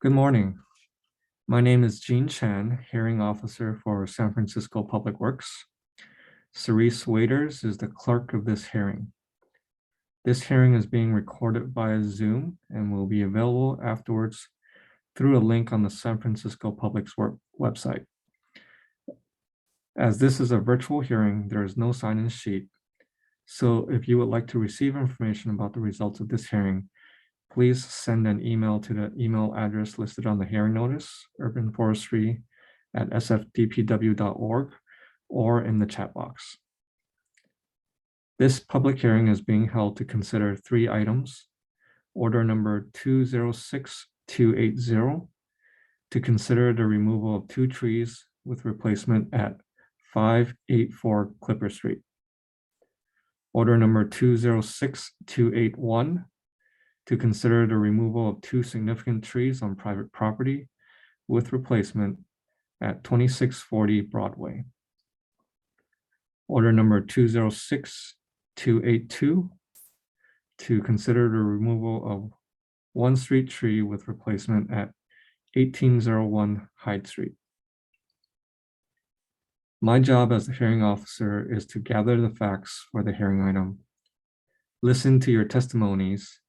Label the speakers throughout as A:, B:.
A: Good morning. My name is Gene Chan, Hearing Officer for San Francisco Public Works. Cerise Waiters is the clerk of this hearing. This hearing is being recorded via Zoom and will be available afterwards through a link on the San Francisco Public Works website. As this is a virtual hearing, there is no sign-in sheet. So if you would like to receive information about the results of this hearing, please send an email to the email address listed on the hearing notice, urbanforestry@sfdpw.org, or in the chat box. This public hearing is being held to consider 3 items. Order number 206280, to consider the removal of 2 trees with replacement at 584 Clipper Street. Order number 206281, to consider the removal of 2 significant trees on private property with replacement at 2640 Broadway. Order number 206282, to consider the removal of 1 street tree with replacement at 1801 Hyde Street. My job as the hearing officer is to gather the facts for the hearing item, listen to your testimonies,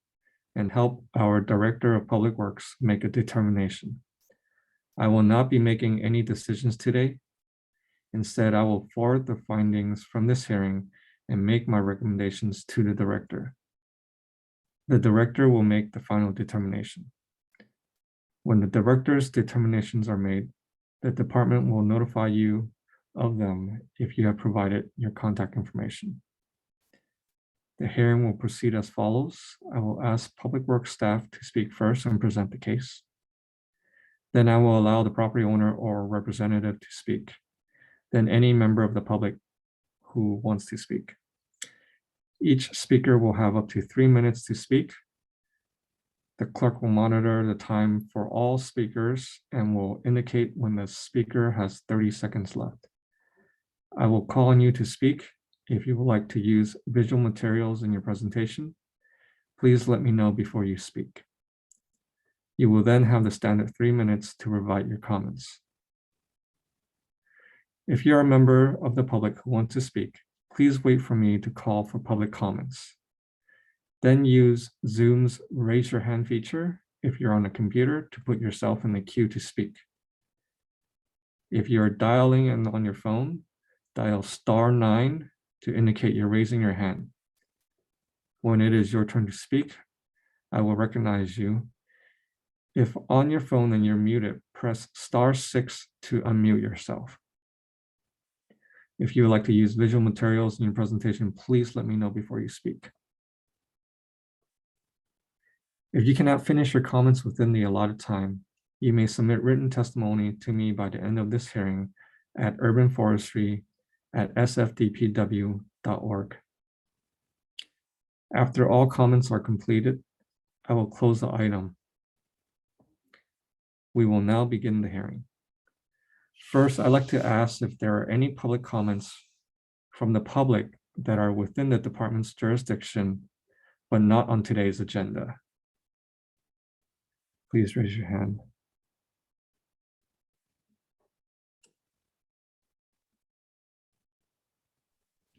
A: and help our Director of Public Works make a determination. I will not be making any decisions today. Instead, I will forward the findings from this hearing and make my recommendations to the Director. The Director will make the final determination. When the Director's determinations are made, the department will notify you of them if you have provided your contact information. The hearing will proceed as follows. I will ask Public Works staff to speak first and present the case. Then I will allow the property owner or representative to speak. Then any member of the public who wants to speak. Each speaker will have up to 3 minutes to speak. The clerk will monitor the time for all speakers and will indicate when the speaker has 30 seconds left. I will call on you to speak. If you would like to use visual materials in your presentation, please let me know before you speak. You will then have the standard 3 minutes to provide your comments. If you're a member of the public who wants to speak, please wait for me to call for public comments. Then use Zoom's raise your hand feature if you're on a computer to put yourself in the queue to speak. If you're dialing in on your phone, dial *9 to indicate you're raising your hand. When it is your turn to speak, I will recognize you. If on your phone and you're muted, press *6 to unmute yourself. If you would like to use visual materials in your presentation, please let me know before you speak. If you cannot finish your comments within the allotted time, you may submit written testimony to me by the end of this hearing at urbanforestry@sfdpw.org. After all comments are completed, I will close the item. We will now begin the hearing. First, I'd like to ask if there are any public comments from the public that are within the department's jurisdiction, but not on today's agenda. Please raise your hand.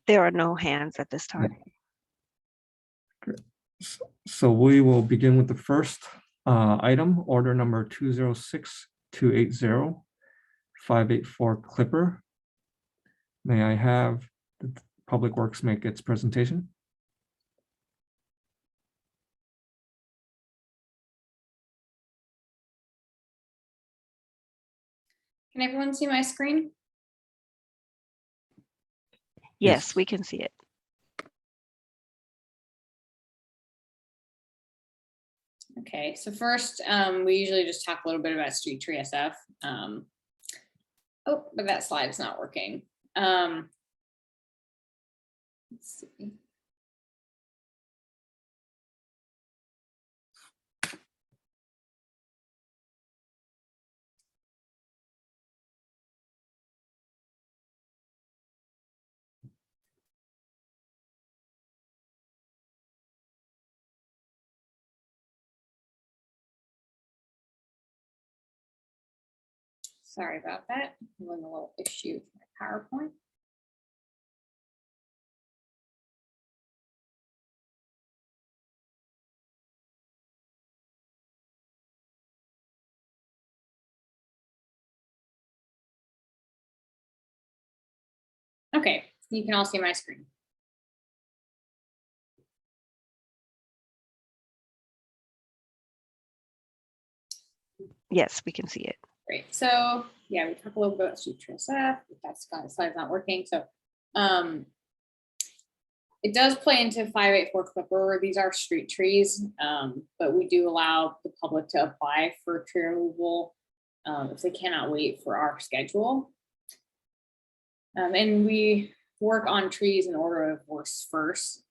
B: There are no hands at this time.
A: Great. So we will begin with the first item, order number 206280, 584 Clipper. May I have the Public Works make its presentation?
C: Can everyone see my screen?
B: Yes, we can see it.
C: Okay, so first, we usually just talk a little bit about street tree SF. Oh, but that slide's not working. Let's see. Sorry about that. I'm having a little issue with my PowerPoint. Okay, you can all see my screen.
B: Yes, we can see it.
C: Great. So yeah, we talked a little bit about street trees. That's got the slide's not working. So it does play into 584 Clipper. These are street trees, but we do allow the public to apply for tree removal if they cannot wait for our schedule. And we work on trees in order of worst first.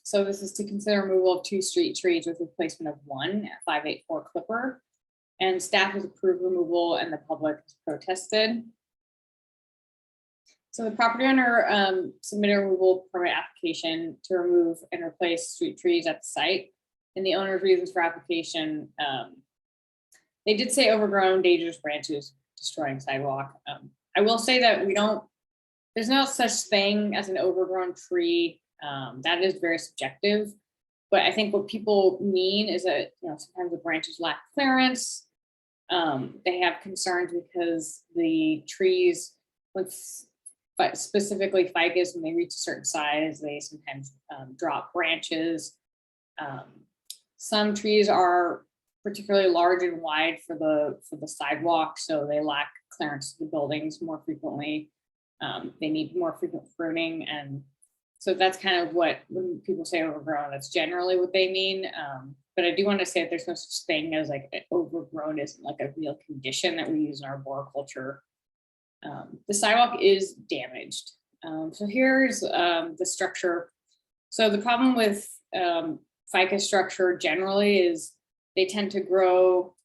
C: So this is to consider removal of 2 street trees with replacement of 1 at 584 Clipper. And staff has approved removal and the public has protested. So the property owner submitted a removal permit application to remove and replace street trees at the site. And the owner's reasons for application, they did say overgrown, dangerous branches destroying sidewalk. I will say that there's no such thing as an overgrown tree. That is very subjective. But I think what people mean is that, sometimes the branches lack clearance. They have concerns because the trees, specifically ficus, when they reach a certain size, they sometimes drop branches. Some trees are particularly large and wide for the sidewalk, so they lack clearance to the buildings more frequently. They need more frequent pruning, and so that's kind of what, when people say overgrown, that's generally what they mean. But I do want to say that there's no such thing as like overgrown isn't like a real condition that we use in our arboriculture. The sidewalk is damaged. So here's the structure. So the problem with ficus structure generally is they tend to grow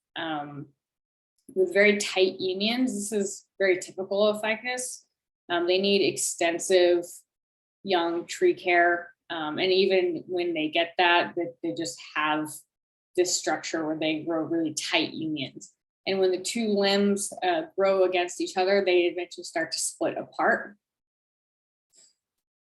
C: with very tight unions. This is very typical of ficus. They need extensive young tree care. And even when they get that, they just have this structure where they grow really tight unions. And when the 2 limbs grow against each other, they eventually start to split apart.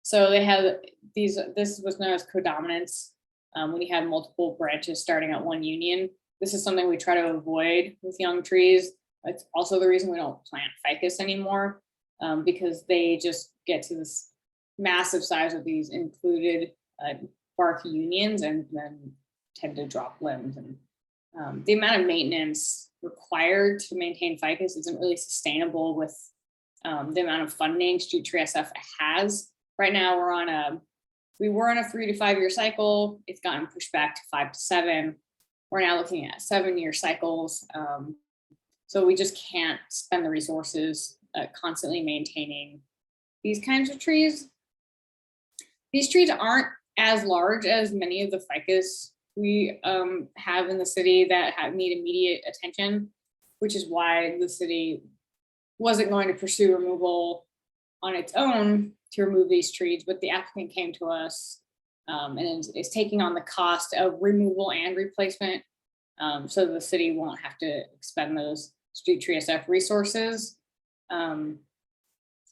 C: So they have this was known as codominance. When you have multiple branches starting at one union, this is something we try to avoid with young trees. It's also the reason we don't plant ficus anymore, because they just get to this massive size of these included bark unions and then tend to drop limbs. And the amount of maintenance required to maintain ficus isn't really sustainable with the amount of funding Street Tree SF has. Right now we were on a 3 to 5 year cycle. It's gotten pushed back to 5 to 7. We're now looking at 7-year cycles. So we just can't spend the resources constantly maintaining these kinds of trees. These trees aren't as large as many of the ficus we have in the city that need immediate attention, which is why the city wasn't going to pursue removal on its own to remove these trees, but the applicant came to us and is taking on the cost of removal and replacement, so the city won't have to expend those Street Tree SF resources.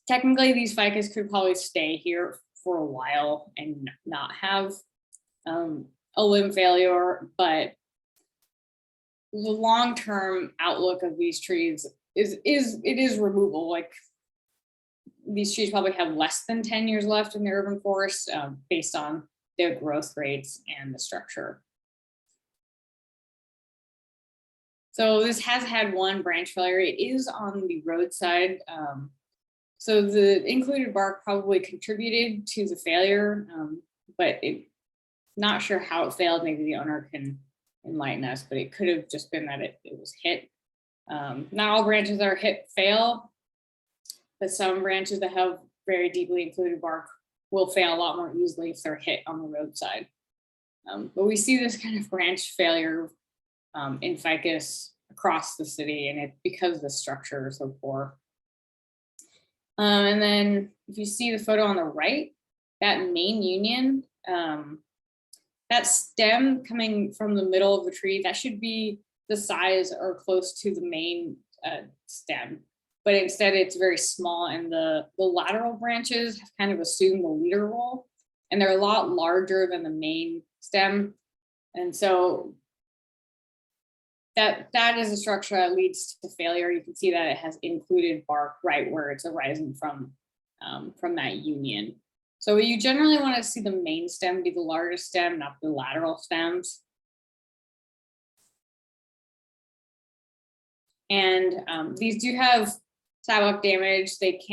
C: Technically, these ficus could probably stay here for a while and not have a limb failure, but the long-term outlook of these trees is removal. Like, these trees probably have less than 10 years left in the urban forest based on their growth rates and the structure. So this has had 1 branch failure. It is on the roadside. So the included bark probably contributed to the failure, but not sure how it failed. Maybe the owner can enlighten us, but it could have just been that it was hit. Not all branches that are hit fail, but some branches that have very deeply included bark will fail a lot more easily if they're hit on the roadside. But we see this kind of branch failure in ficus across the city, and it's because the structure is so poor. And then if you see the photo on the right, that main union, that stem coming from the middle of the tree, that should be the size or close to the main stem, but instead it's very small, and the lateral branches have kind of assumed the leader role, and they're a lot larger than the main stem. And so that is a structure that leads to failure. You can see that it has included bark right where it's arising from that union. So you generally want to see the main stem be the largest stem, not the lateral stems. And these do have sidewalk damage. It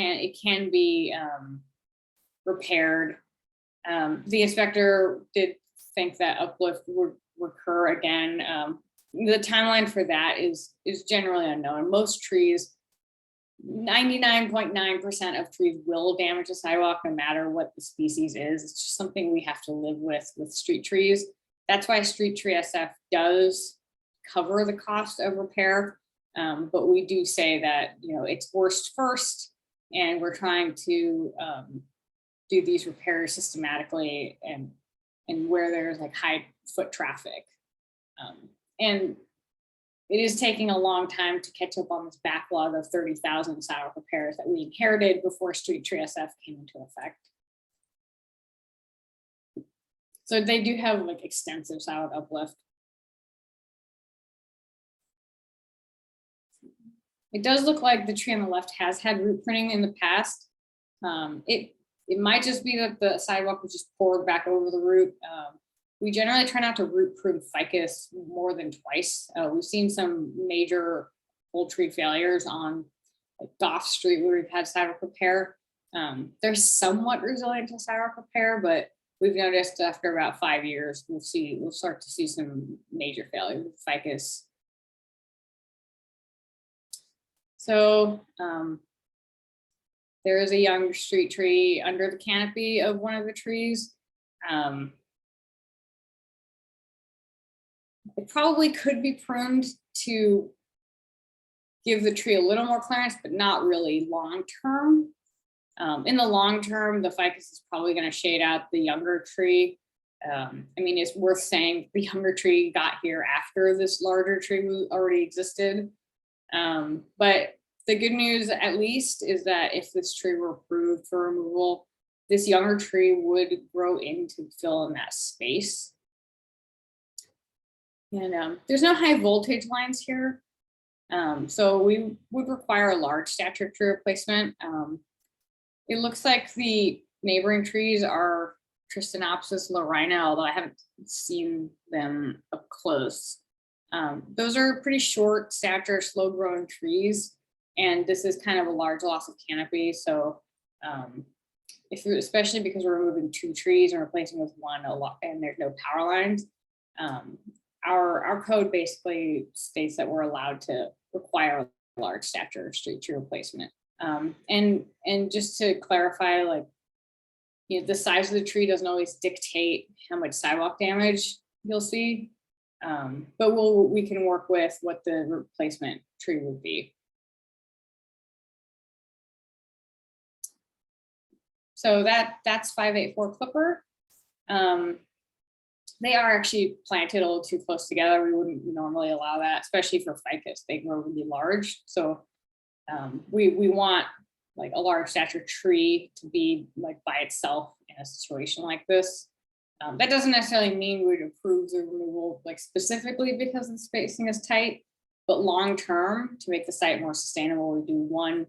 C: can be repaired. The inspector did think that uplift would recur again. The timeline for that is generally unknown. Most trees, 99.9% of trees will damage a sidewalk no matter what the species is. It's just something we have to live with street trees. That's why Street Tree SF does cover the cost of repair. But we do say that, it's worst first, and we're trying to do these repairs systematically and where there's like high foot traffic. And it is taking a long time to catch up on this backlog of 30,000 sidewalk repairs that we inherited before Street Tree SF came into effect. So they do have like extensive sidewalk uplift. It does look like the tree on the left has had root pruning in the past. It might just be that the sidewalk was just poured back over the root. We generally try not to root prune ficus more than twice. We've seen some major whole tree failures on like Goff Street where we've had sidewalk repair. They're somewhat resilient to sidewalk repair, but we've noticed after about 5 years, we'll start to see some major failures with ficus. So there is a young street tree under the canopy of one of the trees. It probably could be pruned to give the tree a little more clearance, but not really long term. In the long term, the ficus is probably going to shade out the younger tree. I mean, it's worth saying the younger tree got here after this larger tree already existed. But the good news, at least, is that if this tree were approved for removal, this younger tree would grow in to fill in that space. And there's no high voltage lines here. So we would require a large stature tree replacement. It looks like the neighboring trees are Tristanopsis lorina, although I haven't seen them up close. Those are pretty short stature, slow growing trees. And this is kind of a large loss of canopy. So especially because we're removing 2 trees and replacing with 1 a lot, and there's no power lines, our code basically states that we're allowed to require a large stature street tree replacement. And just to clarify, like, the size of the tree doesn't always dictate how much sidewalk damage you'll see. But we can work with what the replacement tree would be. So that's 584 Clipper. They are actually planted a little too close together. We wouldn't normally allow that, especially for ficus. They grow really large. So we want like a large stature tree to be like by itself in a situation like this. That doesn't necessarily mean we'd approve the removal like specifically because the spacing is tight, but long term, to make the site more sustainable, we do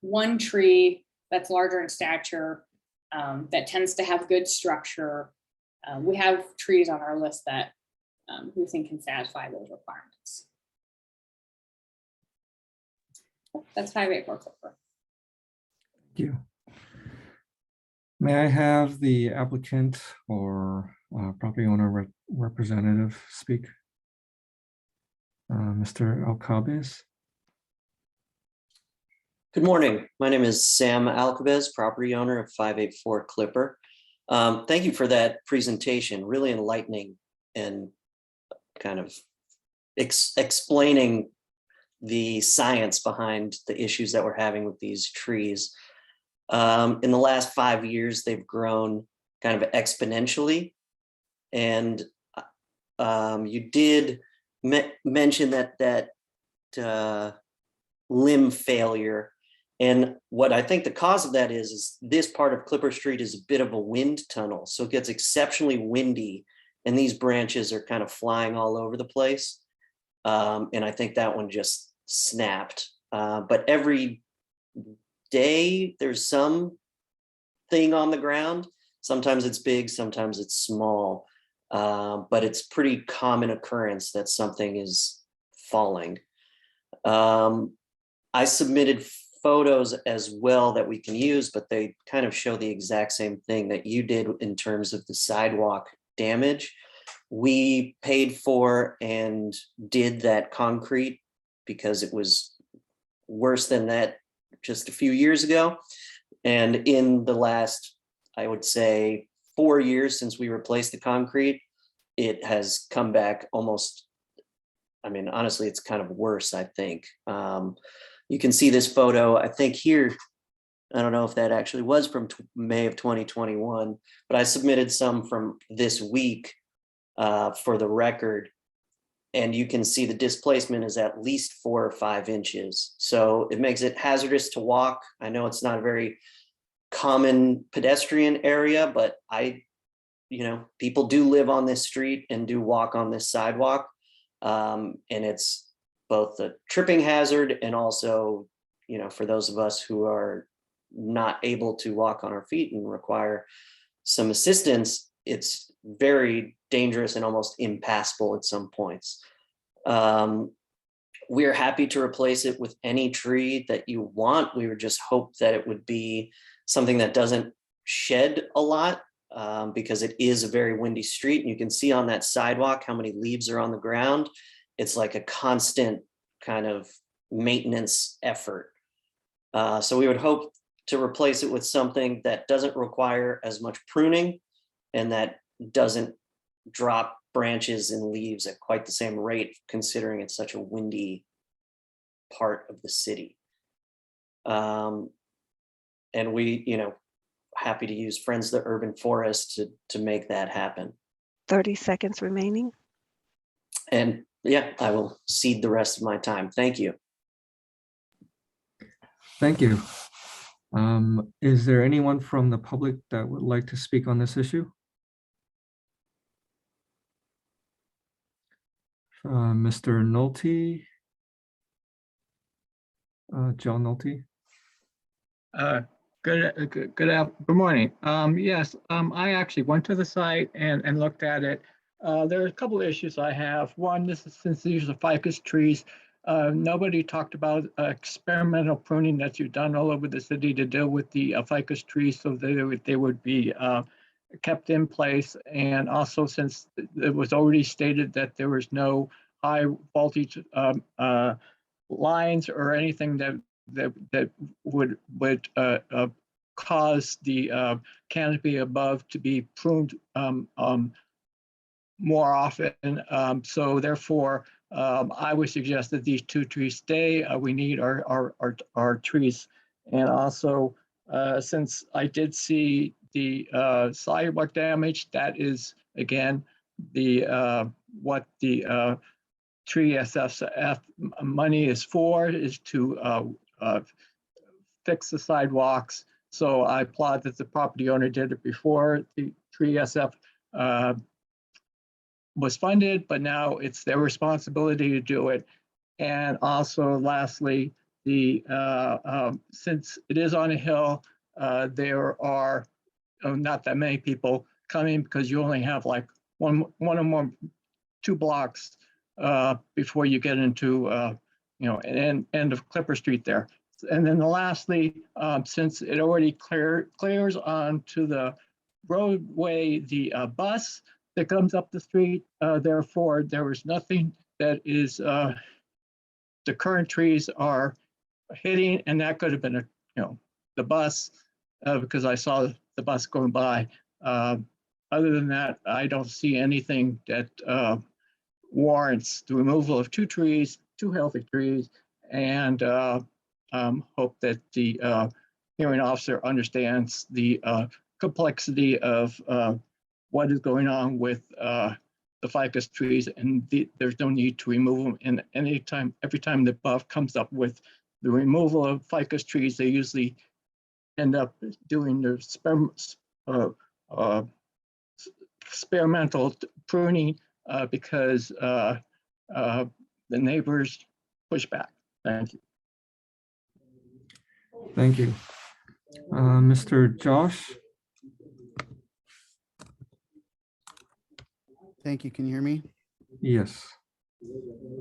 C: one tree that's larger in stature, that tends to have good structure. We have trees on our list that we think can satisfy those requirements. That's 584 Clipper.
A: Thank you. May I have the applicant or property owner representative speak? Mr. Alcabez.
D: Good morning. My name is Sam Alcabez, property owner of 584 Clipper. Thank you for that presentation, really enlightening and kind of explaining the science behind the issues that we're having with these trees. In the last 5 years, they've grown kind of exponentially. And you did mention that limb failure. And what I think the cause of that is this part of Clipper Street is a bit of a wind tunnel. So it gets exceptionally windy and these branches are kind of flying all over the place. And I think that one just snapped. But every day there's some thing on the ground. Sometimes it's big, sometimes it's small. But it's pretty common occurrence that something is falling. I submitted photos as well that we can use, but they kind of show the exact same thing that you did in terms of the sidewalk damage. We paid for and did that concrete because it was worse than that just a few years ago. And in the last, I would say, 4 years since we replaced the concrete, it has come back almost, I mean, honestly, it's kind of worse, I think. You can see this photo, I think here, I don't know if that actually was from May of 2021, but I submitted some from this week for the record. And you can see the displacement is at least 4 or 5 inches. So it makes it hazardous to walk. I know it's not a very common pedestrian area, but people do live on this street and do walk on this sidewalk. And it's both a tripping hazard and also, for those of us who are not able to walk on our feet and require some assistance, it's very dangerous and almost impassable at some points. We're happy to replace it with any tree that you want. We would just hope that it would be something that doesn't shed a lot, because it is a very windy street. And you can see on that sidewalk how many leaves are on the ground. It's like a constant kind of maintenance effort. So we would hope to replace it with something that doesn't require as much pruning and that doesn't drop branches and leaves at quite the same rate, considering it's such a windy part of the city. And we, happy to use Friends of the Urban Forest to make that happen.
B: 30 seconds remaining.
D: And yeah, I will cede the rest of my time. Thank you.
A: Thank you. Is there anyone from the public that would like to speak on this issue? Mr. Nolte, John Nolte.
E: Good morning. Yes, I actually went to the site and looked at it. There are a couple of issues I have. One, this is since these are ficus trees, nobody talked about experimental pruning that you've done all over the city to deal with the ficus trees, so they would be kept in place. And also, since it was already stated that there was no high voltage lines or anything that would cause the canopy above to be pruned more often. So therefore, I would suggest that these 2 trees stay. We need our trees. And also, since I did see the sidewalk damage, that is again what the tree SFF money is for, is to fix the sidewalks. So I applaud that the property owner did it before the tree SF was funded, but now it's their responsibility to do it. And also, lastly, since it is on a hill, there are not that many people coming, because you only have like one or more 2 blocks before you get into an end of Clipper Street there. And then lastly, since it already clears onto the roadway, the bus that comes up the street, therefore there is nothing that is the current trees are hitting, and that could have been the bus, because I saw the bus going by. Other than that, I don't see anything that warrants the removal of 2 trees, 2 healthy trees, and hope that the hearing officer understands the complexity of what is going on with the ficus trees, and there's no need to remove them. And every time the buff comes up with the removal of ficus trees, they usually end up doing their experimental pruning because the neighbors push back. Thank you.
A: Thank you. Mr. Josh?
F: Thank you. Can you hear me?
A: Yes.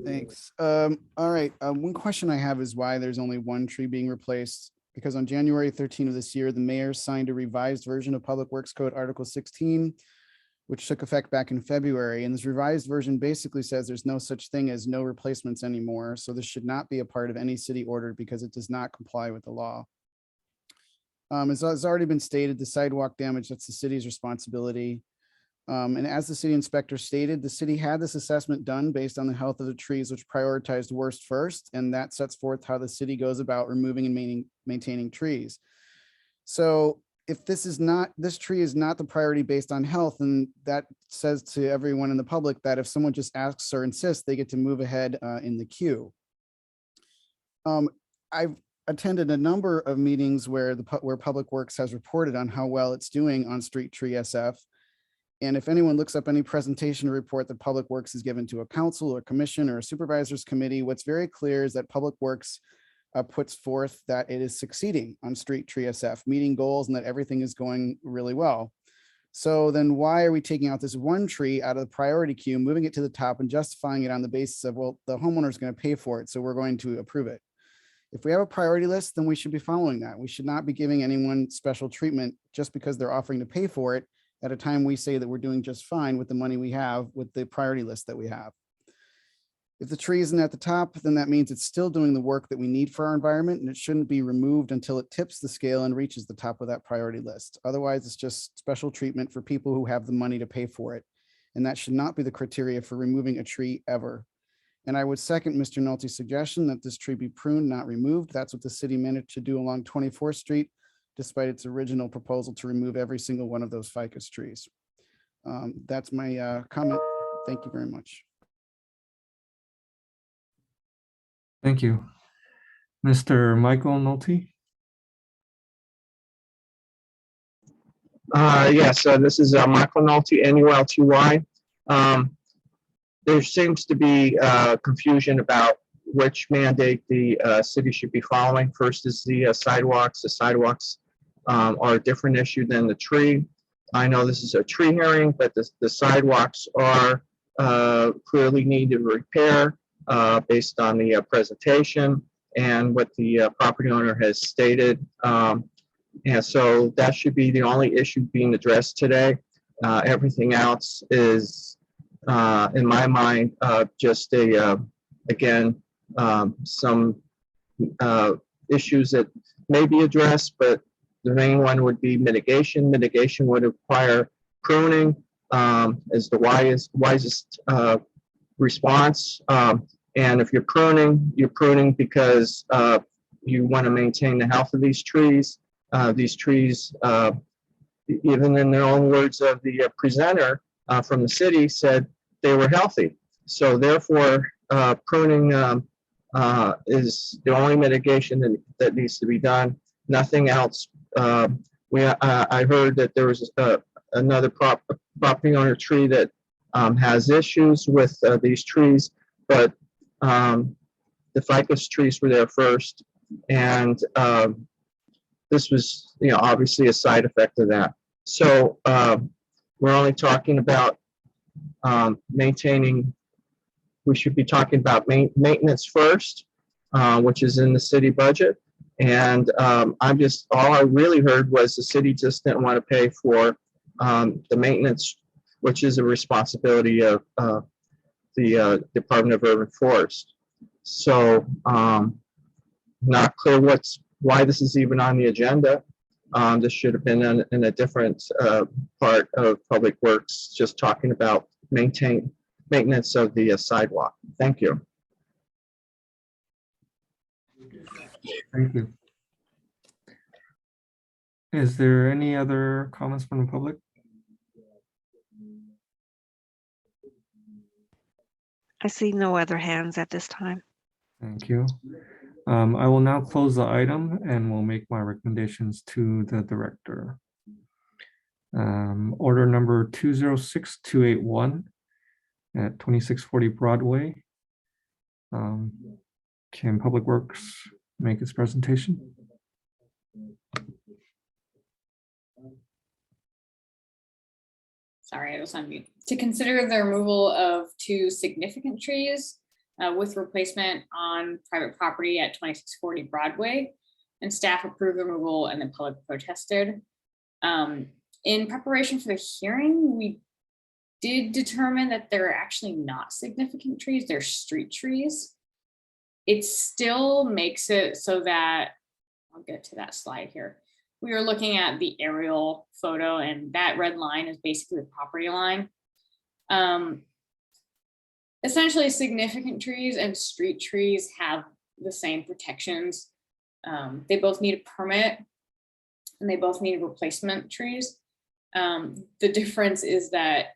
F: Thanks. All right. One question I have is why there's only one tree being replaced. Because on January 13 of this year, the mayor signed a revised version of Public Works Code Article 16, which took effect back in February. And this revised version basically says there's no such thing as no replacements anymore. So this should not be a part of any city order because it does not comply with the law. As has already been stated, the sidewalk damage, that's the city's responsibility. And as the city inspector stated, the city had this assessment done based on the health of the trees, which prioritized worst first, and that sets forth how the city goes about removing and maintaining trees. So if this tree is not the priority based on health, and that says to everyone in the public that if someone just asks or insists, they get to move ahead in the queue. I've attended a number of meetings where Public Works has reported on how well it's doing on street tree SF. And if anyone looks up any presentation or report that Public Works is given to a council or commission or a supervisors committee, what's very clear is that Public Works puts forth that it is succeeding on street tree SF, meeting goals, and that everything is going really well. So then why are we taking out this one tree out of the priority queue, moving it to the top and justifying it on the basis of, well, the homeowner is going to pay for it, so we're going to approve it. If we have a priority list, then we should be following that. We should not be giving anyone special treatment just because they're offering to pay for it at a time we say that we're doing just fine with the money we have with the priority list that we have. If the tree isn't at the top, then that means it's still doing the work that we need for our environment, and it shouldn't be removed until it tips the scale and reaches the top of that priority list. Otherwise, it's just special treatment for people who have the money to pay for it. And that should not be the criteria for removing a tree ever. And I would second Mr. Nolte's suggestion that this tree be pruned, not removed. That's what the city managed to do along 24th Street, despite its original proposal to remove every single one of those ficus trees. That's my comment. Thank you very much.
A: Thank you. Mr. Michael Nolte?
G: Yes, this is Michael Nolte, NULTY. There seems to be confusion about which mandate the city should be following. First is the sidewalks. The sidewalks are a different issue than the tree. I know this is a tree hearing, but the sidewalks are clearly needed repair based on the presentation and what the property owner has stated. And so that should be the only issue being addressed today. Everything else is, in my mind, just again, some issues that may be addressed, but the main one would be mitigation. Mitigation would require pruning as the wisest response. And if you're pruning because you want to maintain the health of these trees. These trees, even in their own words of the presenter from the city, said they were healthy. So therefore, pruning is the only mitigation that needs to be done. Nothing else. I heard that there was another property owner tree that has issues with these trees, but the ficus trees were there first, and this was, obviously a side effect of that. So we're only talking about maintaining. We should be talking about maintenance first, which is in the city budget. And all I really heard was the city just didn't want to pay for the maintenance, which is a responsibility of the Department of Urban Forest. So not clear why this is even on the agenda. This should have been in a different part of Public Works, just talking about maintenance of the sidewalk. Thank you.
A: Thank you. Is there any other comments from the public?
B: I see no other hands at this time.
A: Thank you. I will now close the item and will make my recommendations to the director. Order number 206281 at 2640 Broadway. Can Public Works make its presentation?
C: Sorry, I was on mute. To consider the removal of 2 significant trees with replacement on private property at 2640 Broadway, and staff approved the removal and the public protested. In preparation for the hearing, we did determine that they're actually not significant trees, they're street trees. It still makes it so that, I'll get to that slide here. We were looking at the aerial photo, and that red line is basically the property line. Essentially, significant trees and street trees have the same protections. They both need a permit, and they both need replacement trees. The difference is that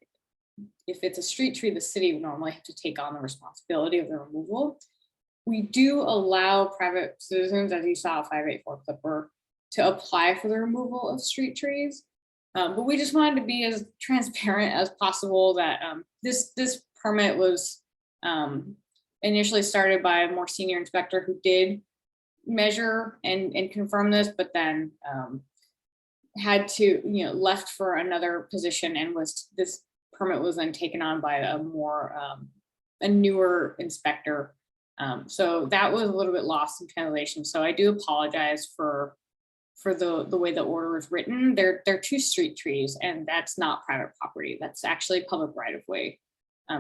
C: if it's a street tree, the city would normally have to take on the responsibility of the removal. We do allow private citizens, as you saw 584 Clipper, to apply for the removal of street trees. But we just wanted to be as transparent as possible that this permit was initially started by a more senior inspector who did measure and confirm this, but then had to, left for another position, and this permit was then taken on by a newer inspector. So that was a little bit lost in translation. So I do apologize for the way the order was written. They're 2 street trees, and that's not private property. That's actually public right of way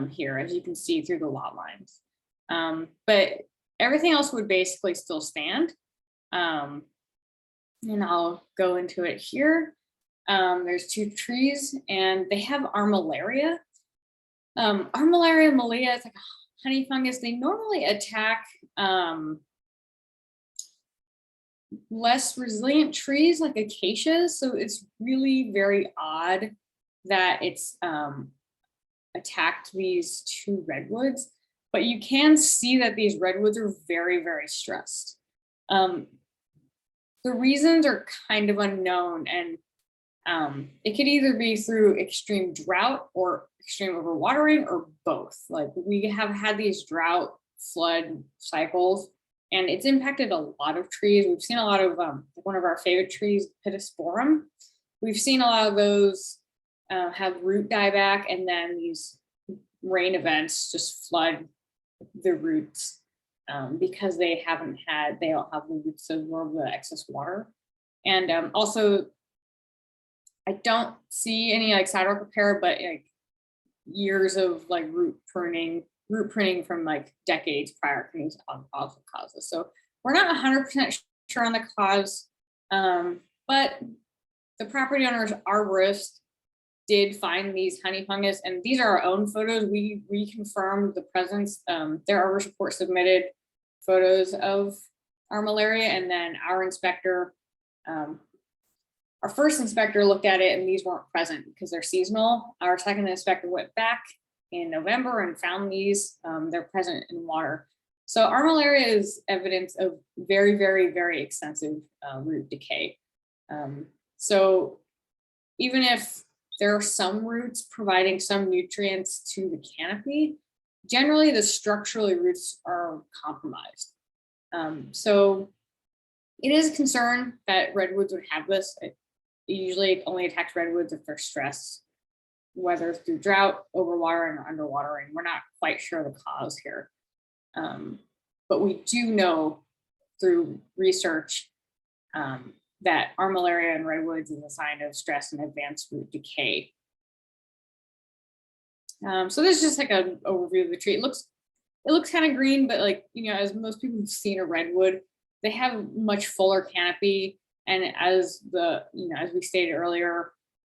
C: here, as you can see through the lot lines. But everything else would basically still stand. And I'll go into it here. There's 2 trees, and they have armillaria. Armillaria malea is like a honey fungus. They normally attack less resilient trees like acacias. So it's really very odd that it's attacked these 2 redwoods, but you can see that these redwoods are very, very stressed. The reasons are kind of unknown, and it could either be through extreme drought or extreme overwatering, or both. Like, we have had these drought flood cycles, and it's impacted a lot of trees. We've seen a lot of one of our favorite trees, Pittosporum. We've seen a lot of those have root dieback, and then these rain events just flood the roots because they don't have the roots to absorb the excess water. And also, I don't see any like sidewalk repair, but like years of like root pruning from like decades prior can also cause this. So we're not 100% sure on the cause, but the property owner's arborist did find these honey fungus, and these are our own photos. We reconfirmed the presence. Their arborist report submitted photos of armillaria, and then our inspector, our first inspector looked at it, and these weren't present because they're seasonal. Our second inspector went back in November and found these. They're present in water. So armillaria is evidence of very, very, very extensive root decay. So even if there are some roots providing some nutrients to the canopy, generally the structurally roots are compromised. So it is a concern that redwoods would have this. It usually only attacks redwoods if they're stressed, whether through drought, overwatering, or underwatering. We're not quite sure the cause here. But we do know through research that armillaria in redwoods is a sign of stress and advanced root decay. So this is just like an overview of the tree. It looks kind of green, but like, as most people have seen a redwood, they have much fuller canopy. And as as we stated earlier,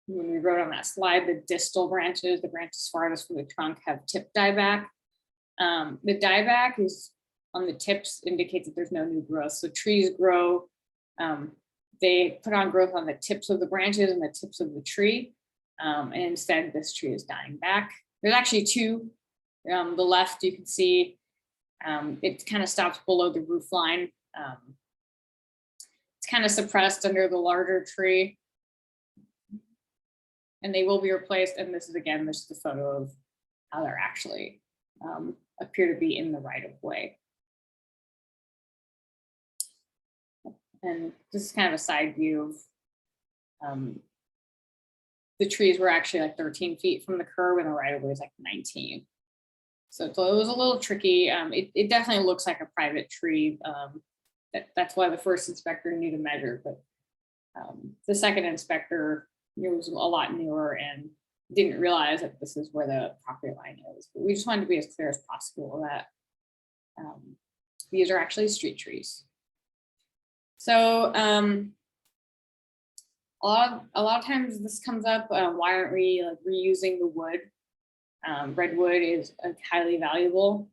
C: when we wrote on that slide, the distal branches, the branches farthest from the trunk, have tip dieback. The dieback is on the tips indicates that there's no new growth. So trees grow, they put on growth on the tips of the branches and the tips of the tree. And instead, this tree is dying back. There's actually 2 the left, you can see it kind of stops below the roof line. It's kind of suppressed under the larger tree. And they will be replaced. And this is, again, this is the photo of how they're actually appear to be in the right of way. And this is kind of a side view of the trees were actually like 13 feet from the curb and the right of way is like 19. So it was a little tricky. It definitely looks like a private tree. That's why the first inspector knew to measure, but the second inspector was a lot newer and didn't realize that this is where the property line is. But we just wanted to be as clear as possible that these are actually street trees. So a lot of times this comes up. Why aren't we like reusing the wood? Redwood is highly valuable.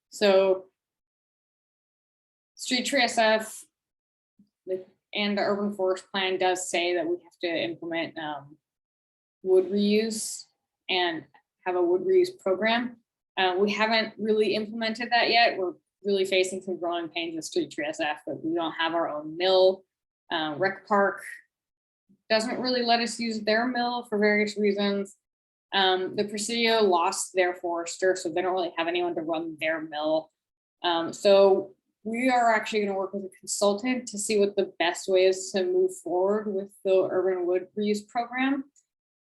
C: So street tree SF and the urban forest plan does say that we have to implement wood reuse and have a wood reuse program. We haven't really implemented that yet. We're really facing some growing pains with street tree SF, but we don't have our own mill. Rec Park doesn't really let us use their mill for various reasons. The Presidio lost their forester, so they don't really have anyone to run their mill. So we are actually going to work with a consultant to see what the best way is to move forward with the urban wood reuse program.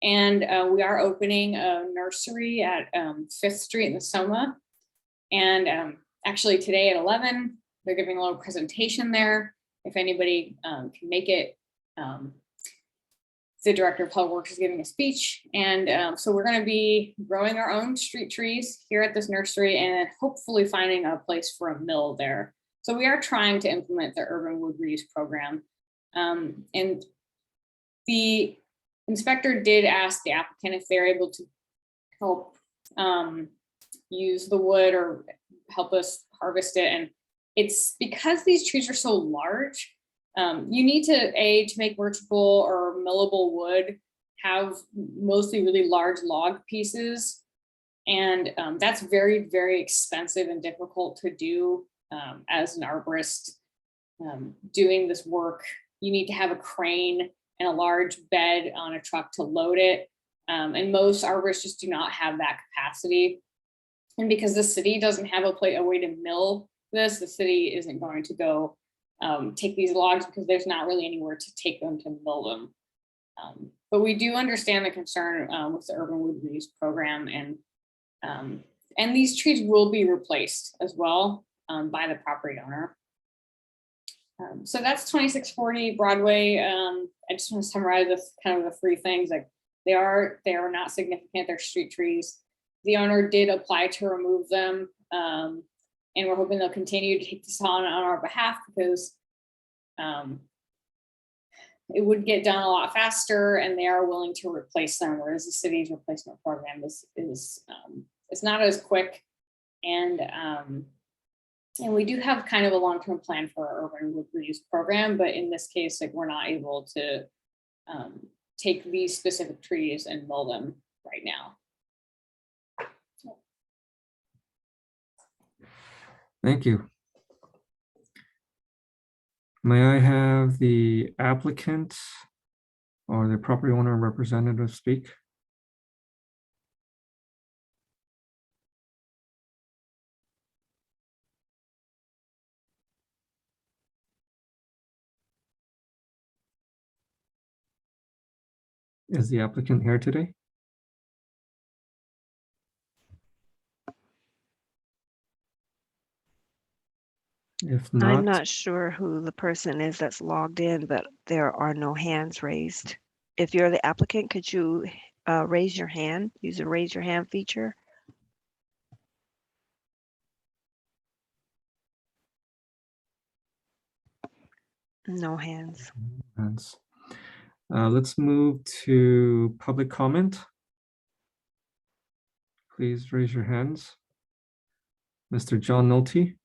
C: And we are opening a nursery at 5th Street in the Soma. And actually today at 11, they're giving a little presentation there. If anybody can make it, the director of public works is giving a speech. And so we're going to be growing our own street trees here at this nursery and hopefully finding a place for a mill there. So we are trying to implement the urban wood reuse program. And the inspector did ask the applicant if they're able to help use the wood or help us harvest it. And it's because these trees are so large, you need to make merchantable or millable wood, have mostly really large log pieces. And that's very, very expensive and difficult to do as an arborist doing this work. You need to have a crane and a large bed on a truck to load it. And most arborists just do not have that capacity. And because the city doesn't have a way to mill this, the city isn't going to go take these logs because there's not really anywhere to take them to mill them. But we do understand the concern with the urban wood reuse program, and these trees will be replaced as well by the property owner. So that's 2640 Broadway. I just want to summarize this kind of the three things. Like they are not significant. They're street trees. The owner did apply to remove them, and we're hoping they'll continue to take this on our behalf because it would get done a lot faster, and they are willing to replace them. Whereas the city's replacement program is it's not as quick, and we do have kind of a long-term plan for our urban wood reuse program, but in this case, like we're not able to take these specific trees and mill them right now.
A: Thank you. May I have the applicant or the property owner representative speak? Is the applicant here today? If
B: I'm
A: not,
B: not sure who the person is that's logged in, but there are no hands raised. If you're the applicant, could you raise your hand, use the raise your hand feature? No hands.
A: let's move to public comment. Please raise your hands. Mr. John Nolte.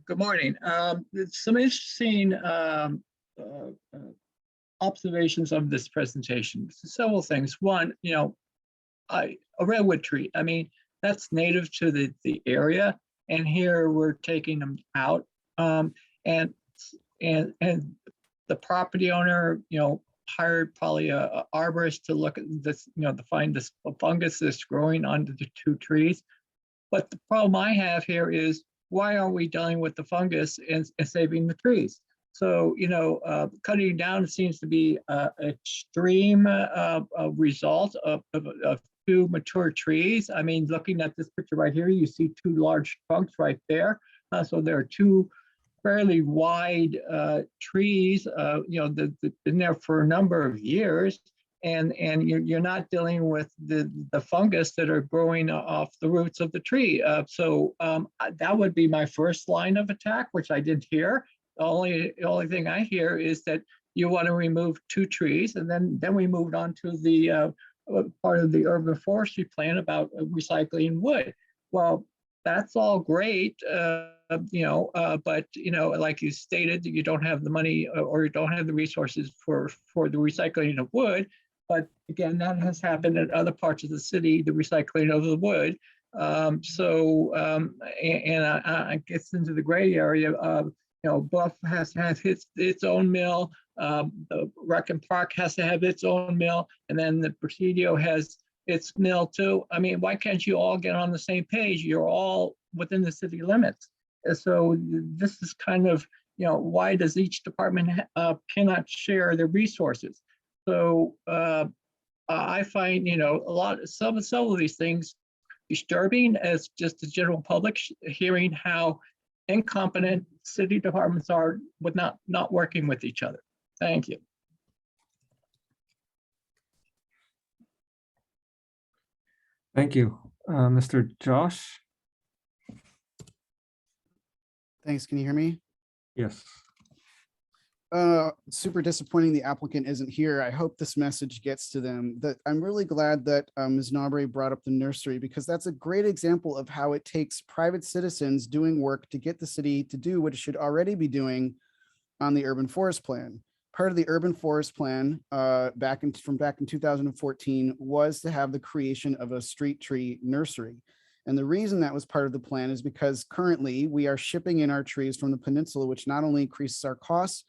E: Good morning. Some interesting observations of this presentation. Several things. One, a redwood tree. I mean, that's native to the area, and here we're taking them out. And the property owner, hired probably a arborist to look at this, to find this fungus that's growing under the two trees. But the problem I have here is, why aren't we dealing with the fungus and saving the trees? So, cutting down seems to be an extreme result of two mature trees. I mean, looking at this picture right here, you see two large trunks right there. So there are two fairly wide trees, that been there for a number of years, and you're not dealing with the fungus that are growing off the roots of the tree. So that would be my first line of attack, which I didn't hear. The only thing I hear is that you want to remove two trees, and then we moved on to the part of the urban forestry plan about recycling wood. Well, that's all great, but like you stated, you don't have the money or you don't have the resources for the recycling of wood. But again, that has happened in other parts of the city, the recycling of the wood. I gets into the gray area of, Bluff has its own mill. The Rec and Park has to have its own mill, and then the Presidio has its mill too. I mean, why can't you all get on the same page? You're all within the city limits. And so this is kind of, why does each department cannot share their resources? So I find, some of these things disturbing as just the general public hearing how incompetent city departments are with not working with each other. Thank you.
A: Thank you. Mr. Josh?
F: Thanks. Can you hear me?
A: Yes.
F: Super disappointing the applicant isn't here. I hope this message gets to them. That I'm really glad that Ms. Nobre brought up the nursery, because that's a great example of how it takes private citizens doing work to get the city to do what it should already be doing on the urban forest plan. Part of the urban forest plan back in 2014 was to have the creation of a street tree nursery. And the reason that was part of the plan is because currently we are shipping in our trees from the peninsula, which not only increases our costs,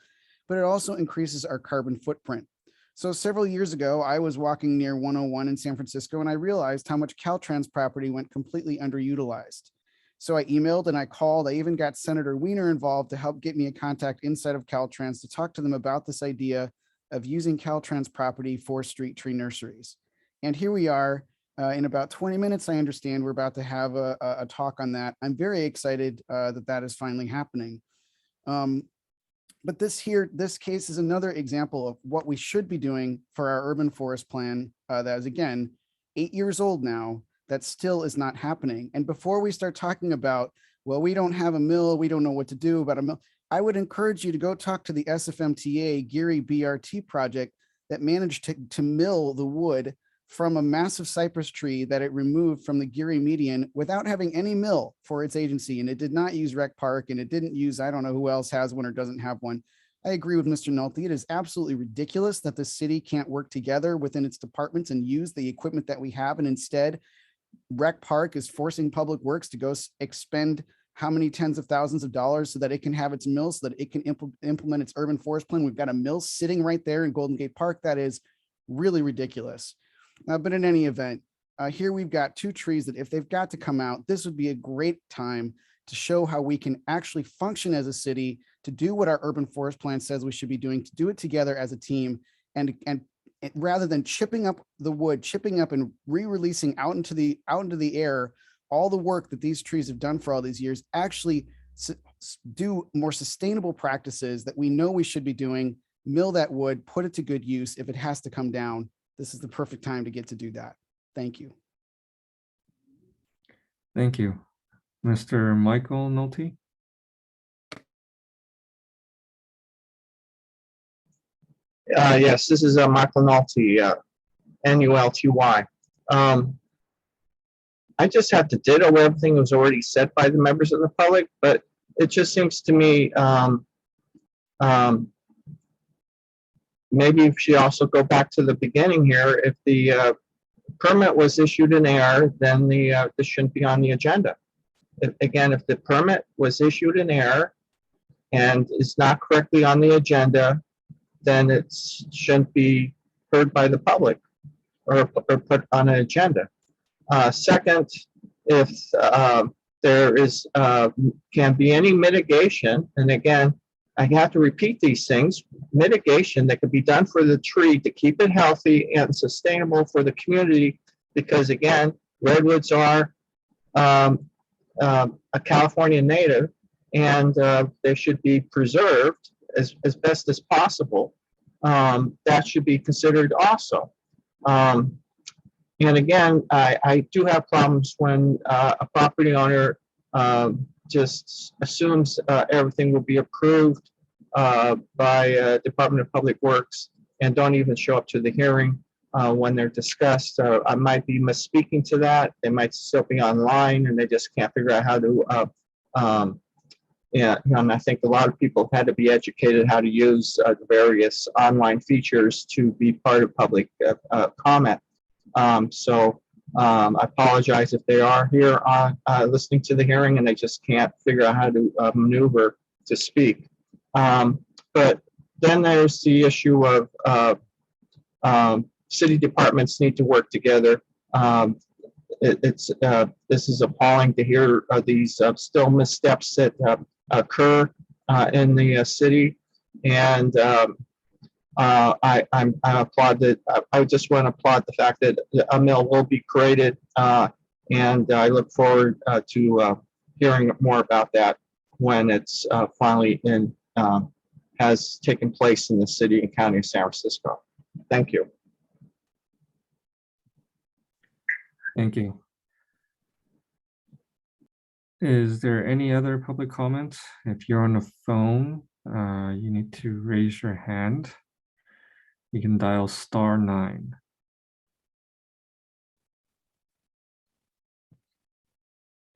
F: but it also increases our carbon footprint. So several years ago, I was walking near 101 in San Francisco, and I realized how much Caltrans property went completely underutilized. So I emailed and I called. I even got Senator Wiener involved to help get me a contact inside of Caltrans to talk to them about this idea of using Caltrans property for street tree nurseries. And here we are. In about 20 minutes, I understand we're about to have a talk on that. I'm very excited that is finally happening. But this case is another example of what we should be doing for our urban forest plan that is, again, 8 years old now, that still is not happening. And before we start talking about, well, we don't have a mill, we don't know what to do about a mill, I would encourage you to go talk to the SFMTA Geary BRT project that managed to mill the wood from a massive cypress tree that it removed from the Geary median without having any mill for its agency. And it did not use Rec Park, and it didn't use, I don't know who else has one or doesn't have one. I agree with Mr. Nolte. It is absolutely ridiculous that the city can't work together within its departments and use the equipment that we have. And instead, Rec Park is forcing Public Works to go expend how many tens of thousands of dollars so that it can have its mill, so that it can implement its urban forest plan. We've got a mill sitting right there in Golden Gate Park. That is really ridiculous. But in any event, here we've got two trees that if they've got to come out, this would be a great time to show how we can actually function as a city, to do what our urban forest plan says we should be doing, to do it together as a team, and rather than chipping up the wood, chipping up and re-releasing out into the air all the work that these trees have done for all these years, actually do more sustainable practices that we know we should be doing, mill that wood, put it to good use. If it has to come down, this is the perfect time to get to do that. Thank you.
A: Thank you. Mr. Michael Nolte?
G: Yes, this is Michael Nolte, NULTY. I just have to ditto everything that was already said by the members of the public, but it just seems to me maybe we should also go back to the beginning here. If the permit was issued in error, then this shouldn't be on the agenda. Again, if the permit was issued in error and is not correctly on the agenda, then it shouldn't be heard by the public or put on an agenda. Second, if there is can be any mitigation, and again, I have to repeat these things, mitigation that could be done for the tree to keep it healthy and sustainable for the community, because again, redwoods are a California native, and they should be preserved as best as possible. That should be considered also. And again, I do have problems when a property owner just assumes everything will be approved by Department of Public Works and don't even show up to the hearing when they're discussed. I might be misspeaking to that. They might still be online and they just can't figure out how to yeah, and I think a lot of people had to be educated how to use the various online features to be part of public comment. So I apologize if they are here listening to the hearing and they just can't figure out how to maneuver to speak. But then there's the issue of city departments need to work together. This is appalling to hear these still missteps that occur in the city, and I applaud that. I just want to applaud the fact that a mill will be created, and I look forward to hearing more about that when it's finally has taken place in the city and county of San Francisco. Thank you.
A: Thank you. Is there any other public comments? If you're on the phone, you need to raise your hand. You can dial *9.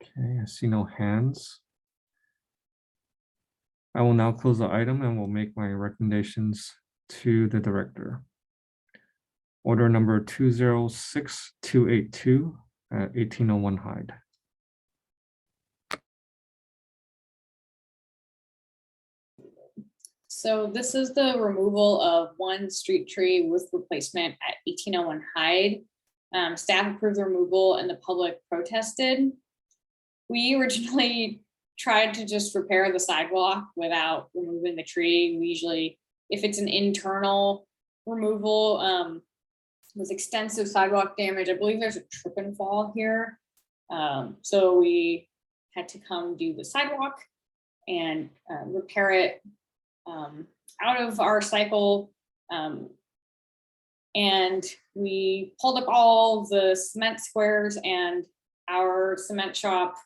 A: Okay, I see no hands. I will now close the item and will make my recommendations to the director. Order number 206282 at 1801 Hyde.
C: So this is the removal of one street tree with replacement at 1801 Hyde. Staff approved the removal and the public protested. We originally tried to just repair the sidewalk without removing the tree. We usually, if it's an internal removal, with extensive sidewalk damage, I believe there's a trip and fall here. So we had to come do the sidewalk and repair it out of our cycle. And we pulled up all the cement squares, and our cement shop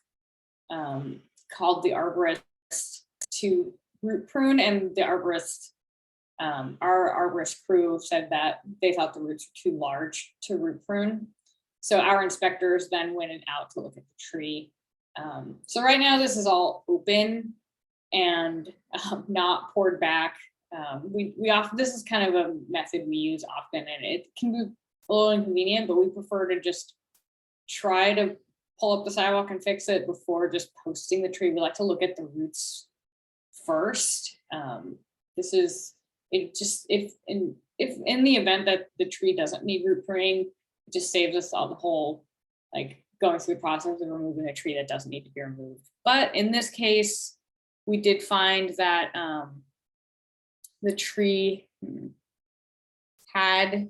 C: called the arborist to root prune, and the arborist, our arborist crew said that they thought the roots were too large to root prune. So our inspectors then went out to look at the tree. So right now this is all open and not poured back. We often, this is kind of a method we use often, and it can be a little inconvenient, but we prefer to just try to pull up the sidewalk and fix it before just posting the tree. We like to look at the roots first. This is, it just, if in the event that the tree doesn't need root pruning, it just saves us all the whole, like, going through the process of removing a tree that doesn't need to be removed. But in this case, we did find that the tree had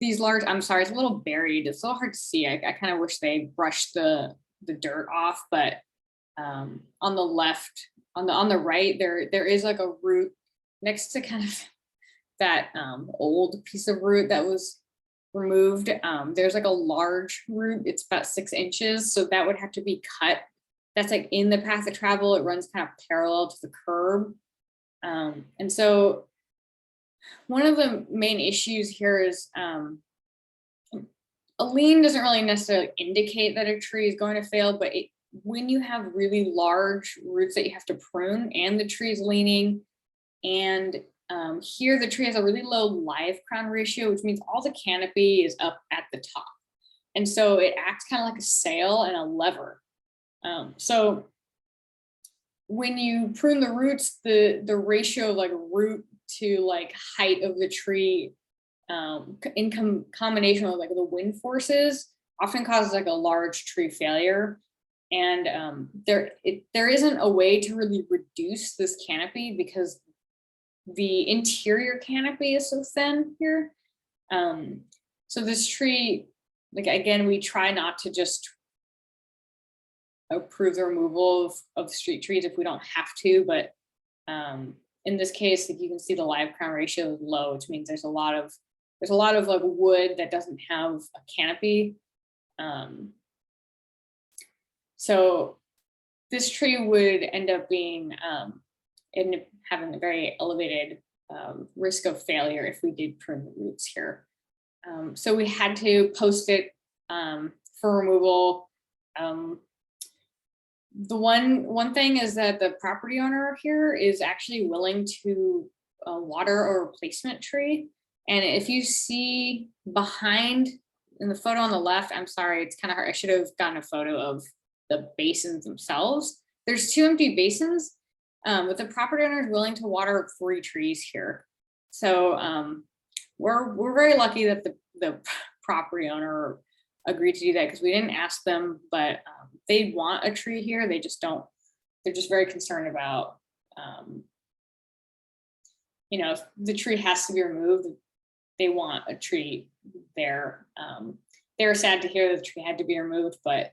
C: these large, I'm sorry, it's a little buried. It's a little hard to see. I kind of wish they brushed the dirt off, but on the left, on the right, there is like a root next to kind of that old piece of root that was removed. There's like a large root. It's about 6 inches. So that would have to be cut. That's like in the path of travel. It runs kind of parallel to the curb. And so one of the main issues here is a lean doesn't really necessarily indicate that a tree is going to fail, but when you have really large roots that you have to prune and the tree is leaning and Here, the tree has a really low live crown ratio, which means all the canopy is up at the top. And so it acts kind of like a sail and a lever. So when you prune the roots, the ratio of like root to like height of the tree in combination with like the wind forces often causes like a large tree failure. And there isn't a way to really reduce this canopy because the interior canopy is so thin here. So this tree, like again, we try not to just approve the removal of street trees if we don't have to, but in this case, like you can see the live crown ratio is low, which means there's a lot of like wood that doesn't have a canopy. So this tree would end up being having a very elevated risk of failure if we did prune the roots here. So we had to post it for removal. The one thing is that the property owner here is actually willing to water a replacement tree. And if you see behind in the photo on the left, I'm sorry, it's kind of hard. I should have gotten a photo of the basins themselves. There's 2 empty basins, but the property owner is willing to water 3 trees here. So we're very lucky that the property owner agreed to do that because we didn't ask them, but they want a tree here. They just don't, they're just very concerned about, if the tree has to be removed, they want a tree there. They were sad to hear that the tree had to be removed, but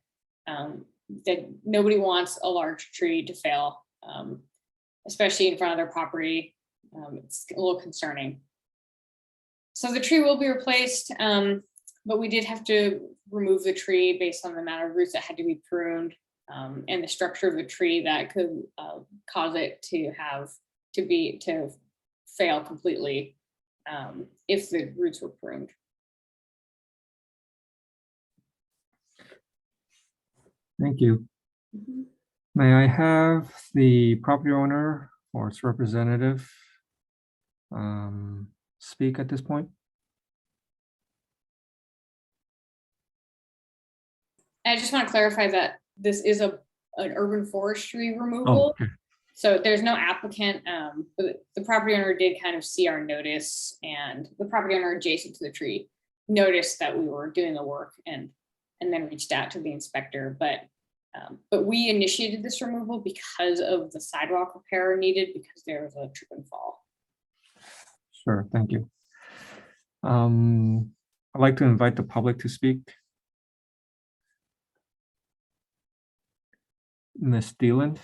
C: that nobody wants a large tree to fail, especially in front of their property. It's a little concerning. So the tree will be replaced, but we did have to remove the tree based on the amount of roots that had to be pruned and the structure of the tree that could cause it to fail completely if the roots were pruned.
A: Thank you. May I have the property owner or its representative speak at this point?
C: I just want to clarify that this is an urban forestry
A: Oh,
C: removal.
A: okay.
C: So there's no applicant, but the property owner did kind of see our notice, and the property owner adjacent to the tree noticed that we were doing the work and then reached out to the inspector. But we initiated this removal because of the sidewalk repair needed because there was a trip and fall.
A: Sure, thank you. I'd like to invite the public to speak. Ms. Dillon.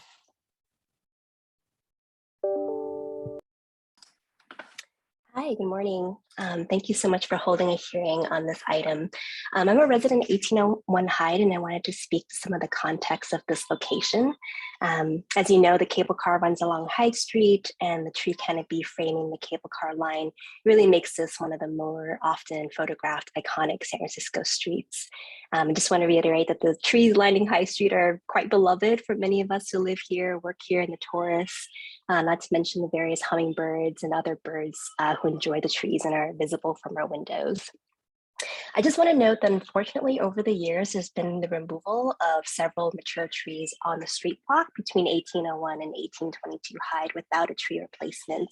H: Hi, good morning. Thank you so much for holding a hearing on this item. I'm a resident at 1801 Hyde, and I wanted to speak to some of the context of this location. As you know, the cable car runs along Hyde Street, and the tree canopy framing the cable car line really makes this one of the more often photographed iconic San Francisco streets. I just want to reiterate that the trees lining High Street are quite beloved for many of us who live here, work here, and the tourists. Not to mention the various hummingbirds and other birds who enjoy the trees and are visible from our windows. I just want to note that unfortunately over the years, there's been the removal of several mature trees on the street block between 1801 and 1822 Hyde without a tree replacement.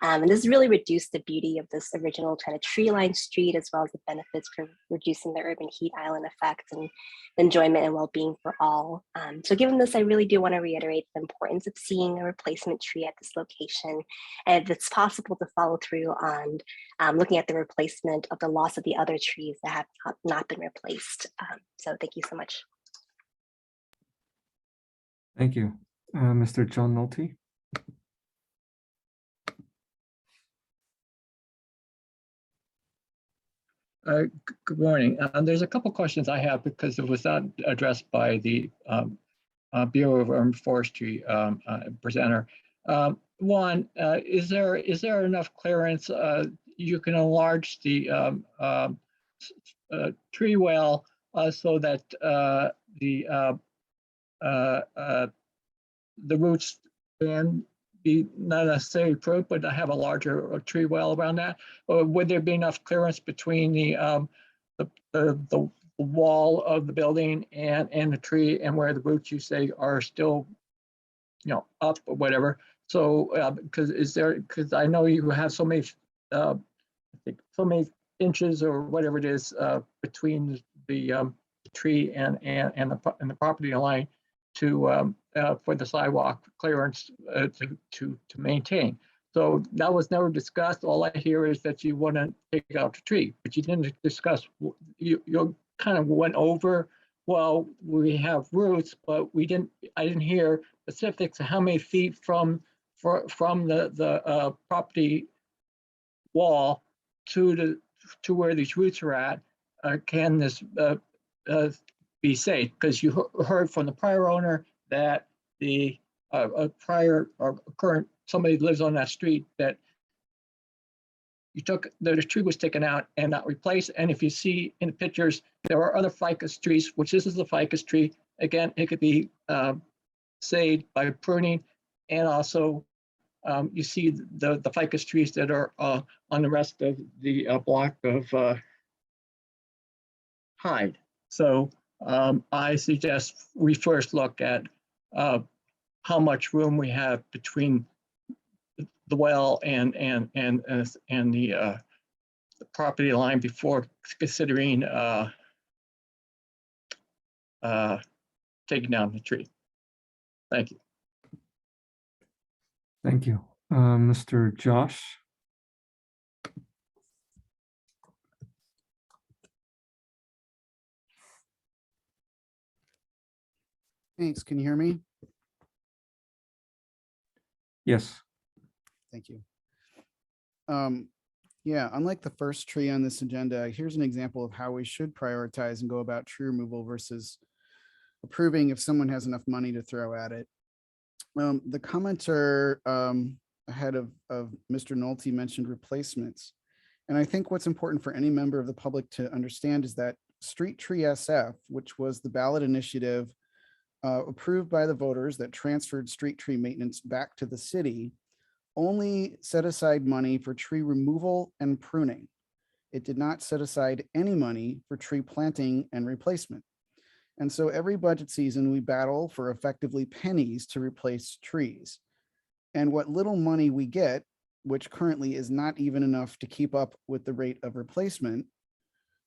H: And this really reduced the beauty of this original kind of tree-lined street, as well as the benefits for reducing the urban heat island effect and enjoyment and well-being for all. So given this, I really do want to reiterate the importance of seeing a replacement tree at this location. And if it's possible to follow through on looking at the replacement of the loss of the other trees that have not been replaced. So thank you so much.
A: Thank you. Mr. John Nolte.
E: Good morning. There's a couple questions I have because it was not addressed by the Bureau of Urban Forestry presenter. One, is there enough clearance? You can enlarge the tree well so that the roots can be not necessarily approved, but to have a larger tree well around that? Or would there be enough clearance between the wall of the building and the tree, and where the roots you say are still, up or whatever? So, because I know you have so many, I think so many inches or whatever it is between the tree and the property line to for the sidewalk clearance to maintain. So that was never discussed. All I hear is that you want to take out the tree, but you didn't discuss. You kind of went over, well, we have roots, but I didn't hear specifics of how many feet from the property wall to where these roots are at can this be safe? Because you heard from the prior owner that the prior or current somebody lives on that street that the tree was taken out and not replaced. And if you see in the pictures, there are other ficus trees, which this is the ficus tree. Again, it could be saved by pruning, and also you see the ficus trees that are on the rest of the block of Hyde. So I suggest we first look at how much room we have between the well and the property line before considering taking down the tree. Thank you.
A: Thank you. Mr. Josh?
F: Thanks. Can you hear me?
A: Yes.
F: Thank you. Yeah, unlike the first tree on this agenda, here's an example of how we should prioritize and go about tree removal versus approving if someone has enough money to throw at it. The commenter ahead of Mr. Nolte mentioned replacements. And I think what's important for any member of the public to understand is that Street Tree SF, which was the ballot initiative approved by the voters that transferred street tree maintenance back to the city, only set aside money for tree removal and pruning. It did not set aside any money for tree planting and replacement. And so every budget season, we battle for effectively pennies to replace trees. And what little money we get, which currently is not even enough to keep up with the rate of replacement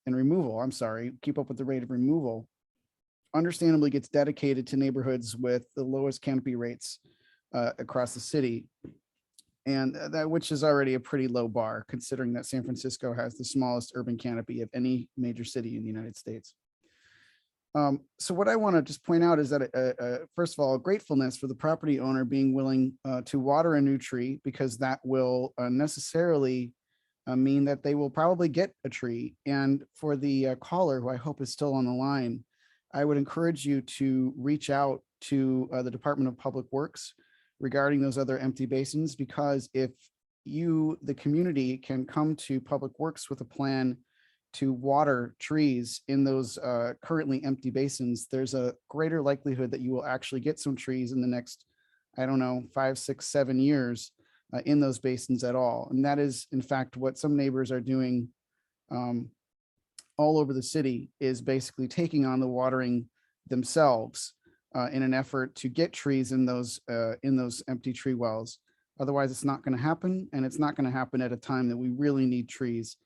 F: and removal, keep up with the rate of removal, understandably gets dedicated to neighborhoods with the lowest canopy rates across the city. And that, which is already a pretty low bar, considering that San Francisco has the smallest urban canopy of any major city in the United States. So what I want to just point out is that, first of all, gratefulness for the property owner being willing to water a new tree, because that will necessarily mean that they will probably get a tree. And for the caller, who I hope is still on the line, I would encourage you to reach out to the Department of Public Works regarding those other empty basins, because if you, the community, can come to Public Works with a plan to water trees in those currently empty basins, there's a greater likelihood that you will actually get some trees in the next, I don't know, 5, 6, 7 years in those basins at all. And that is, in fact, what some neighbors are doing all over the city, is basically taking on the watering themselves in an effort to get trees in those empty tree wells. Otherwise, it's not going to happen, and it's not going to happen at a time that we really need trees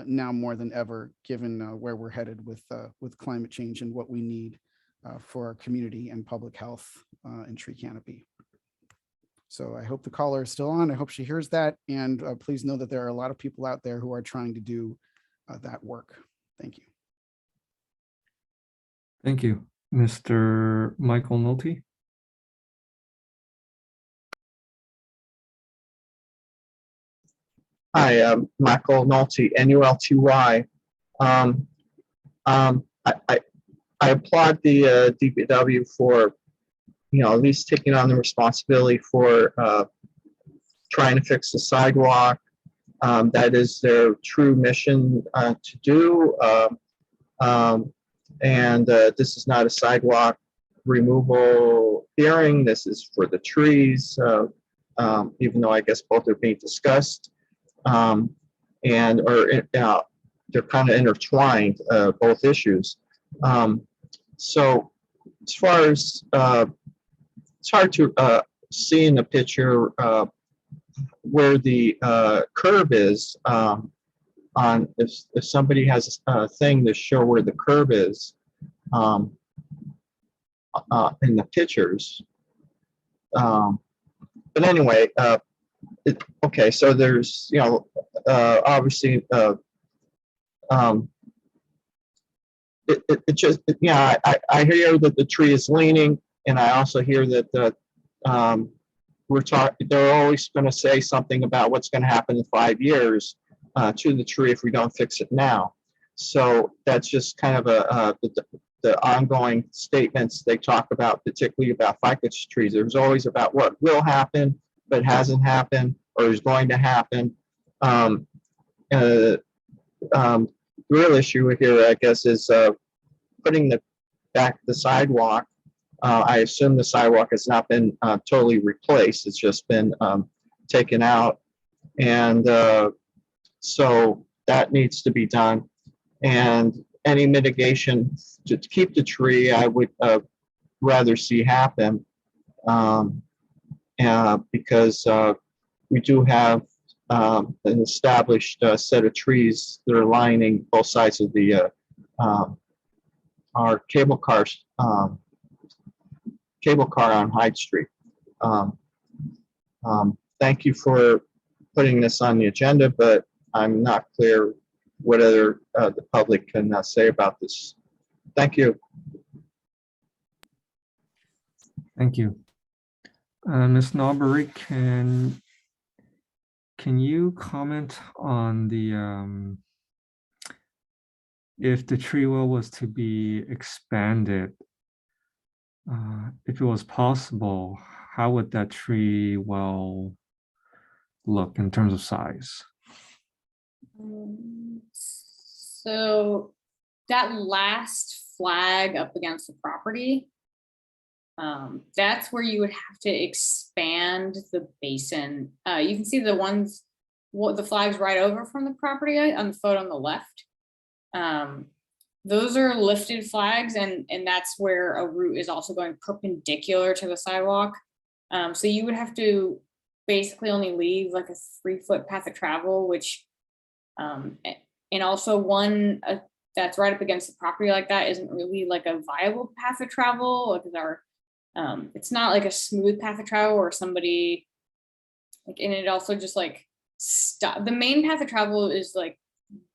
F: now more than ever, given where we're headed with climate change and what we need for our community and public health and tree canopy. So I hope the caller is still on. I hope she hears that, and please know that there are a lot of people out there who are trying to do that work. Thank you.
A: Thank you. Mr. Michael Nolte?
G: Hi, Michael Nolte, NULTY. I applaud the DPW for, at least taking on the responsibility for trying to fix the sidewalk. That is their true mission to do. And this is not a sidewalk removal hearing. This is for the trees. even though I guess both are being discussed. And they're kind of intertwined, both issues. So as far as it's hard to see in the picture where the curb is on if somebody has a thing to show where the curb is in the pictures. But anyway, okay, so there's, obviously, it just, yeah, I hear that the tree is leaning, and I also hear that they're always going to say something about what's going to happen in 5 years to the tree if we don't fix it now. So that's just kind of the ongoing statements they talk about, particularly about ficus trees. There's always about what will happen, but hasn't happened or is going to happen. The real issue here, I guess, is putting the sidewalk. I assume the sidewalk has not been totally replaced. It's just been taken out. And so that needs to be done. And any mitigation to keep the tree, I would rather see happen because we do have an established set of trees that are lining both sides of the our cable car on Hyde Street. Thank you for putting this on the agenda, but I'm not clear what other the public can say about this. Thank you.
A: Thank you. Ms. Norbury, can you comment on the if the tree well was to be expanded, if it was possible, how would that tree well look in terms of size?
C: So that last flag up against the property, that's where you would have to expand the basin. You can see the flags right over from the property on the photo on the left. Those are lifted flags, and that's where a route is also going perpendicular to the sidewalk. So you would have to basically only leave like a 3-foot path of travel, which and also one that's right up against the property like that isn't really like a viable path of travel, because it's not like a smooth path of travel or somebody like, and it also just like stop. The main path of travel is like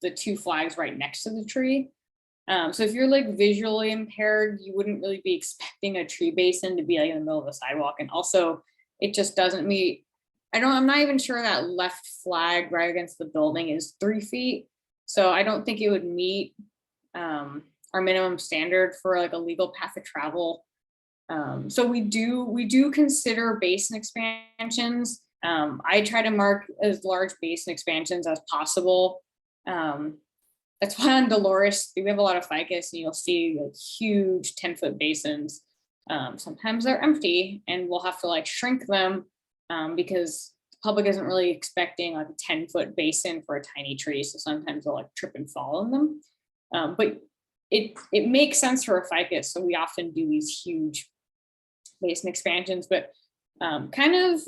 C: the 2 flags right next to the tree. So if you're like visually impaired, you wouldn't really be expecting a tree basin to be like in the middle of the sidewalk. And also it just doesn't meet, I'm not even sure that left flag right against the building is 3 feet. So I don't think it would meet our minimum standard for like a legal path of travel. So we do consider basin expansions. I try to mark as large basin expansions as possible. That's why on Dolores, we have a lot of ficus, and you'll see like huge 10-foot basins. Sometimes they're empty, and we'll have to like shrink them because the public isn't really expecting like a 10-foot basin for a tiny tree. So sometimes they'll like trip and fall on them. But it makes sense for a ficus. So we often do these huge basin expansions, but kind of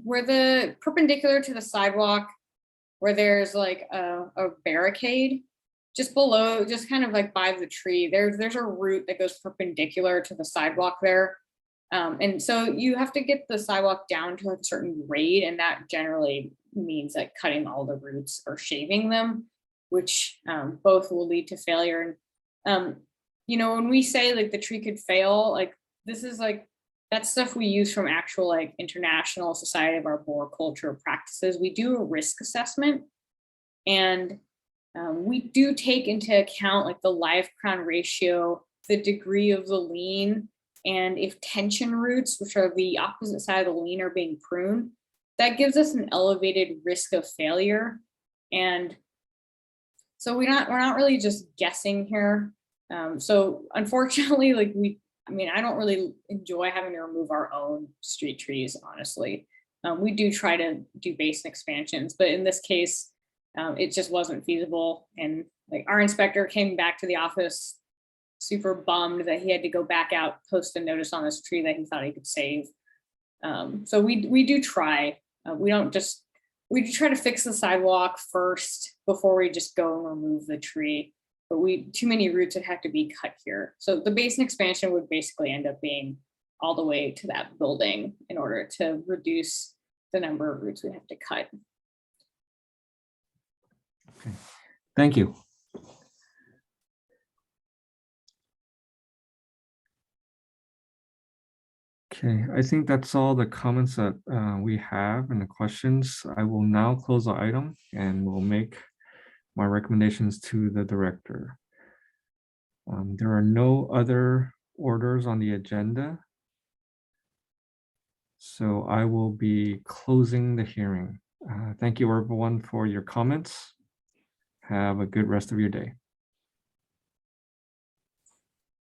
C: where the perpendicular to the sidewalk, where there's like a barricade just below, just kind of like by the tree, there's a route that goes perpendicular to the sidewalk there. And so you have to get the sidewalk down to a certain grade, and that generally means like cutting all the roots or shaving them, which both will lead to failure. And when we say like the tree could fail, like this is like, that's stuff we use from actual like International Society of Arboriculture practices. We do a risk assessment, and we do take into account like the live crown ratio, the degree of the lean, and if tension roots, which are the opposite side of the lean, are being pruned, that gives us an elevated risk of failure. And so we're not really just guessing here. So unfortunately, like I mean, I don't really enjoy having to remove our own street trees, honestly. We do try to do basin expansions, but in this case, it just wasn't feasible. And like our inspector came back to the office super bummed that he had to go back out, post a notice on this tree that he thought he could save. So we do try. We do try to fix the sidewalk first before we just go and remove the tree. But too many roots would have to be cut here. So the basin expansion would basically end up being all the way to that building in order to reduce the number of roots we have to cut.
A: Okay, thank you. Okay, I think that's all the comments that we have and the questions. I will now close the item and will make my recommendations to the director. There are no other orders on the agenda. So I will be closing the hearing. Thank you everyone for your comments. Have a good rest of your day.